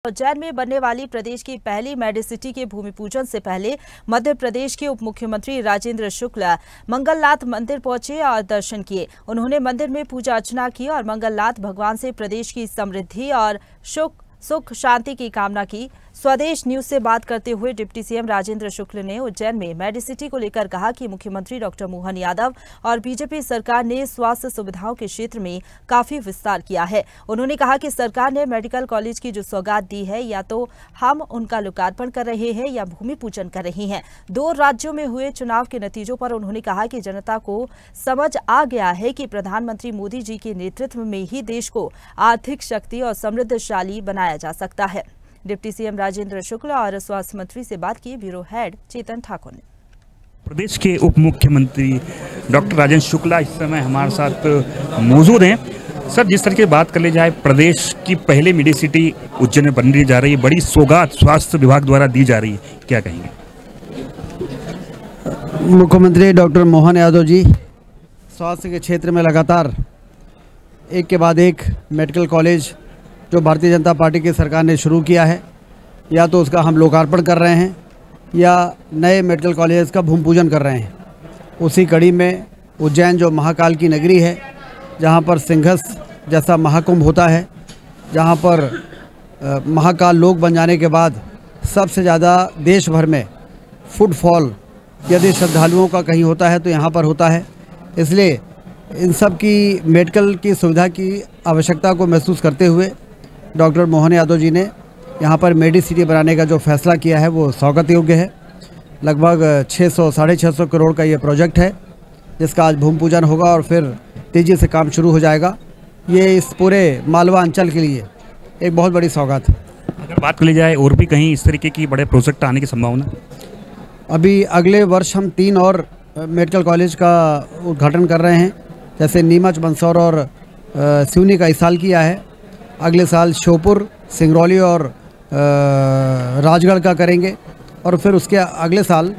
उज्जैन में बनने वाली प्रदेश की पहली मेडिसिटी के भूमि पूजन से पहले मध्य प्रदेश के उप मुख्यमंत्री राजेंद्र शुक्ला मंगलनाथ मंदिर पहुंचे और दर्शन किए। उन्होंने मंदिर में पूजा अर्चना की और मंगलनाथ भगवान से प्रदेश की समृद्धि और सुख शांति की कामना की। स्वदेश न्यूज से बात करते हुए डिप्टी सीएम राजेंद्र शुक्ल ने उज्जैन में मेडिसिटी को लेकर कहा कि मुख्यमंत्री डॉक्टर मोहन यादव और बीजेपी सरकार ने स्वास्थ्य सुविधाओं के क्षेत्र में काफी विस्तार किया है। उन्होंने कहा कि सरकार ने मेडिकल कॉलेज की जो सौगात दी है, या तो हम उनका लोकार्पण कर रहे हैं या भूमि पूजन कर रहे हैं। 2 राज्यों में हुए चुनाव के नतीजों पर उन्होंने कहा कि जनता को समझ आ गया है कि प्रधानमंत्री मोदी जी के नेतृत्व में ही देश को आर्थिक शक्ति और समृद्धशाली बनाया जा सकता है। डिप्टी सीएम राजेंद्र शुक्ला और स्वास्थ्य मंत्री से बात की ब्यूरो हेड चेतन ठाकुर ने। प्रदेश के उप मुख्यमंत्री डॉक्टर राजेंद्र शुक्ला इस समय हमारे साथ मौजूद हैं। सर, जिस तरह की बात कर ली जाए, प्रदेश की पहली मेडिसिटी उज्जैन में बनने जा रही है, बड़ी सौगात स्वास्थ्य विभाग द्वारा दी जा रही है, क्या कहेंगे? मुख्यमंत्री डॉक्टर मोहन यादव जी स्वास्थ्य के क्षेत्र में लगातार एक के बाद एक मेडिकल कॉलेज जो भारतीय जनता पार्टी की सरकार ने शुरू किया है, या तो उसका हम लोकार्पण कर रहे हैं या नए मेडिकल कॉलेज का भूमि पूजन कर रहे हैं। उसी कड़ी में उज्जैन जो महाकाल की नगरी है, जहां पर सिंहस्थ जैसा महाकुंभ होता है, जहां पर महाकाल लोक बन जाने के बाद सबसे ज़्यादा देश भर में फुटफॉल यदि श्रद्धालुओं का कहीं होता है तो यहाँ पर होता है। इसलिए इन सब की मेडिकल की सुविधा की आवश्यकता को महसूस करते हुए डॉक्टर मोहन यादव जी ने यहाँ पर मेडिसिटी बनाने का जो फैसला किया है वो स्वागत योग्य है। लगभग 600-650 करोड़ का ये प्रोजेक्ट है, जिसका आज भूमि पूजन होगा और फिर तेज़ी से काम शुरू हो जाएगा। ये इस पूरे मालवा अंचल के लिए एक बहुत बड़ी सौगात है। अगर बात कर ली जाए और भी कहीं इस तरीके की बड़े प्रोजेक्ट आने की संभावना? अभी अगले वर्ष हम 3 और मेडिकल कॉलेज का उद्घाटन कर रहे हैं। जैसे नीमच, मंदसौर और सिवनी का इस साल किया है। अगले साल श्योपुर, सिंगरौली और राजगढ़ का करेंगे और फिर उसके अगले साल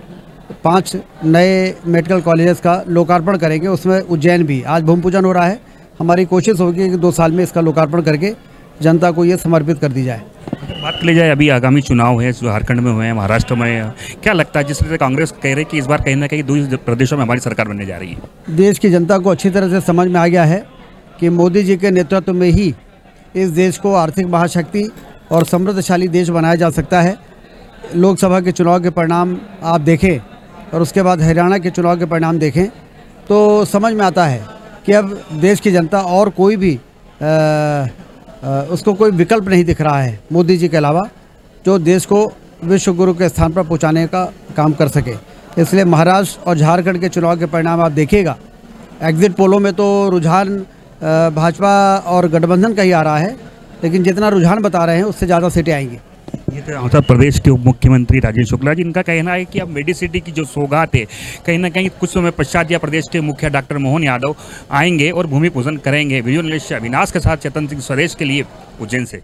5 नए मेडिकल कॉलेजेस का लोकार्पण करेंगे। उसमें उज्जैन भी आज भूमि पूजन हो रहा है। हमारी कोशिश होगी कि 2 साल में इसका लोकार्पण करके जनता को ये समर्पित कर दी जाए। बात कर ली जाए, अभी आगामी चुनाव है, झारखंड में हुए हैं, महाराष्ट्र में, क्या लगता है जिस तरह से कांग्रेस कह रही है कि इस बार कहीं ना कहीं दूसरे प्रदेशों में हमारी सरकार बनने जा रही है? देश की जनता को अच्छी तरह से समझ में आ गया है कि मोदी जी के नेतृत्व में ही इस देश को आर्थिक महाशक्ति और समृद्धशाली देश बनाया जा सकता है। लोकसभा के चुनाव के परिणाम आप देखें और उसके बाद हरियाणा के चुनाव के परिणाम देखें तो समझ में आता है कि अब देश की जनता और कोई भी उसको कोई विकल्प नहीं दिख रहा है मोदी जी के अलावा, जो देश को विश्व गुरु के स्थान पर पहुंचाने का काम कर सके। इसलिए महाराष्ट्र और झारखंड के चुनाव के परिणाम आप देखिएगा, एग्जिट पोलों में तो रुझान भाजपा और गठबंधन का ही आ रहा है, लेकिन जितना रुझान बता रहे हैं उससे ज़्यादा सीटें आएंगी। ये तो उत्तर प्रदेश के उप मुख्यमंत्री राजेंद्र शुक्ला जी, इनका कहना है कि अब मेडिसिटी की जो सौगात है, कहीं ना कहीं कुछ समय पश्चात या प्रदेश के मुखिया डॉक्टर मोहन यादव आएंगे और भूमि पूजन करेंगे। वीडियो जर्नलिस्ट अविनाश के साथ चेतन सिंह, स्वदेश के लिए उज्जैन से।